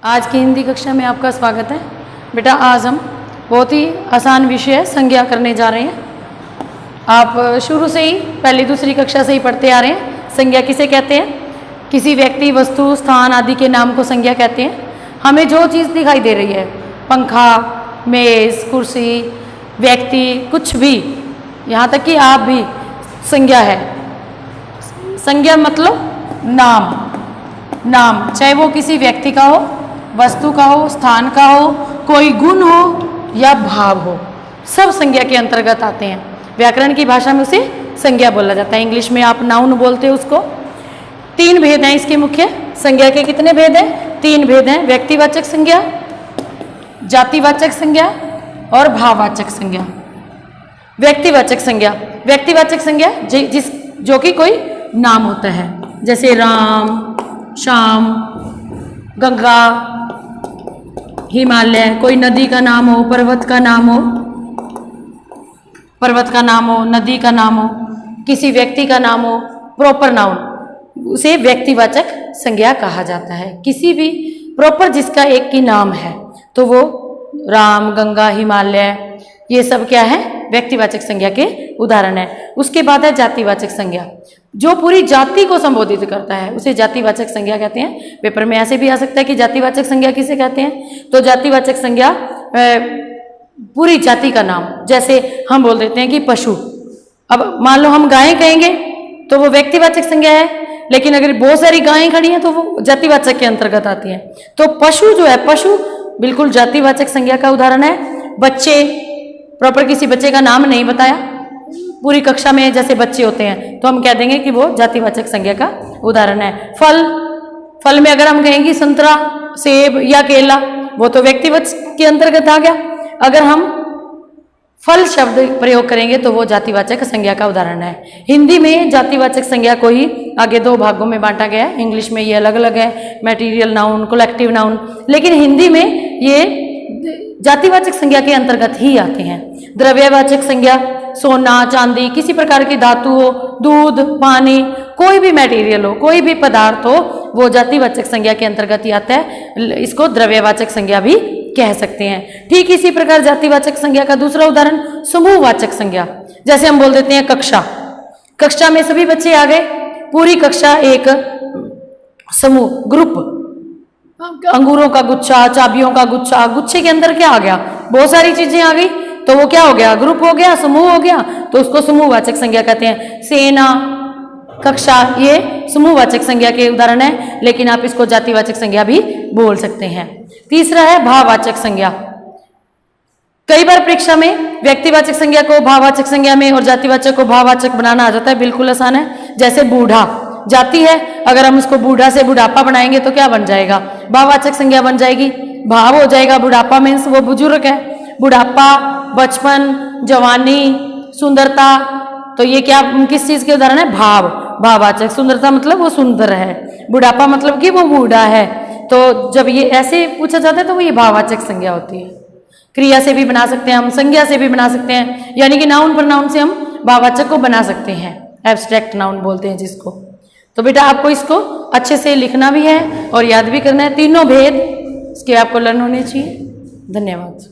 आज की हिंदी कक्षा में आपका स्वागत है। बेटा आज हम बहुत ही आसान विषय संज्ञा करने जा रहे हैं। आप शुरू से ही पहली दूसरी कक्षा से ही पढ़ते आ रहे हैं। संज्ञा किसे कहते हैं? किसी व्यक्ति, वस्तु, स्थान आदि के नाम को संज्ञा कहते हैं। हमें जो चीज़ दिखाई दे रही है, पंखा, मेज़, कुर्सी, व्यक्ति, कुछ भी, यहाँ तक कि आप भी, संज्ञा है। संज्ञा मतलब नाम, चाहे वो किसी व्यक्ति का हो, वस्तु का हो, स्थान का हो, कोई गुण हो या भाव हो, सब संज्ञा के अंतर्गत आते हैं। व्याकरण की भाषा में उसे संज्ञा बोला जाता है। इंग्लिश में आप नाउन बोलते हैं उसको। 3 भेद हैं इसके मुख्य। संज्ञा के कितने भेद हैं? 3 भेद हैं। व्यक्तिवाचक संज्ञा, जातिवाचक संज्ञा और भाववाचक संज्ञा। व्यक्तिवाचक संज्ञा जो कि कोई नाम होता है, जैसे राम, श्याम, गंगा, हिमालय। कोई नदी का नाम हो, पर्वत का नाम हो, नदी का नाम हो, किसी व्यक्ति का नाम हो, प्रॉपर नाउन, उसे व्यक्तिवाचक संज्ञा कहा जाता है। किसी भी प्रॉपर जिसका एक ही नाम है, तो वो राम, गंगा, हिमालय, ये सब क्या है? व्यक्तिवाचक संज्ञा के उदाहरण है। उसके बाद है जातिवाचक संज्ञा, जो पूरी जाति को संबोधित करता है, उसे जातिवाचक संज्ञा कहते हैं। पेपर में ऐसे भी आ सकता है कि जातिवाचक संज्ञा किसे कहते हैं? तो जातिवाचक संज्ञा पूरी जाति का नाम, जैसे हम बोल देते हैं कि पशु। अब मान लो हम गायें कहेंगे तो वो व्यक्तिवाचक संज्ञा है, लेकिन अगर बहुत सारी गायें खड़ी हैं तो वो जातिवाचक के अंतर्गत आती है। तो पशु जो है, पशु बिल्कुल जातिवाचक संज्ञा का उदाहरण है। बच्चे, प्रॉपर किसी बच्चे का नाम नहीं बताया, पूरी कक्षा में जैसे बच्चे होते हैं, तो हम कह देंगे कि वो जातिवाचक संज्ञा का उदाहरण है। फल में अगर हम कहेंगे संतरा, सेब या केला, वो तो व्यक्तिवाचक के अंतर्गत आ गया। अगर हम फल शब्द प्रयोग करेंगे तो वो जातिवाचक संज्ञा का उदाहरण है। हिंदी में जातिवाचक संज्ञा को ही आगे 2 भागों में बांटा गया है। इंग्लिश में ये अलग अलग है, मटेरियल नाउन, कलेक्टिव नाउन, लेकिन हिंदी में ये जातिवाचक संज्ञा के अंतर्गत ही आते हैं। द्रव्यवाचक संज्ञा, सोना, चांदी, किसी प्रकार की धातु हो, दूध, पानी, कोई भी मटेरियल हो, कोई भी पदार्थ हो, वो जातिवाचक संज्ञा के अंतर्गत ही आता है। इसको द्रव्यवाचक संज्ञा भी कह सकते हैं। ठीक इसी प्रकार जातिवाचक संज्ञा का दूसरा उदाहरण समूहवाचक संज्ञा, जैसे हम बोल देते हैं कक्षा में सभी बच्चे आ गए, पूरी कक्षा एक समूह, ग्रुप, अंगूरों का गुच्छा, चाबियों का गुच्छा, गुच्छे के अंदर क्या आ गया? बहुत सारी चीजें आ गई, तो वो क्या हो गया? ग्रुप हो गया, समूह हो गया, तो उसको समूहवाचक संज्ञा कहते हैं। सेना, कक्षा, ये समूहवाचक संज्ञा के उदाहरण है, लेकिन आप इसको जातिवाचक संज्ञा भी बोल सकते हैं। तीसरा है भाववाचक संज्ञा। कई बार परीक्षा में व्यक्तिवाचक संज्ञा को भाववाचक संज्ञा में और जातिवाचक को भाववाचक बनाना आ जाता है। बिल्कुल आसान है। जैसे बूढ़ा जाति है, अगर हम उसको बूढ़ा से बुढ़ापा बनाएंगे तो क्या बन जाएगा? भाववाचक संज्ञा बन जाएगी, भाव हो जाएगा। बुढ़ापा मीन्स वो बुजुर्ग है। बुढ़ापा, बचपन, जवानी, सुंदरता, तो ये क्या, किस चीज के उदाहरण है? भाववाचक। सुंदरता मतलब वो सुंदर है, बुढ़ापा मतलब कि वो बूढ़ा है। तो जब ये ऐसे पूछा जाता है तो वो ये भाववाचक संज्ञा होती है। क्रिया से भी बना सकते हैं हम, संज्ञा से भी बना सकते हैं, यानी कि नाउन प्रोनाउन से हम भाववाचक को बना सकते हैं। एब्स्ट्रैक्ट नाउन बोलते हैं जिसको। तो बेटा आपको इसको अच्छे से लिखना भी है और याद भी करना है। तीनों भेद इसके आपको लर्न होने चाहिए। धन्यवाद।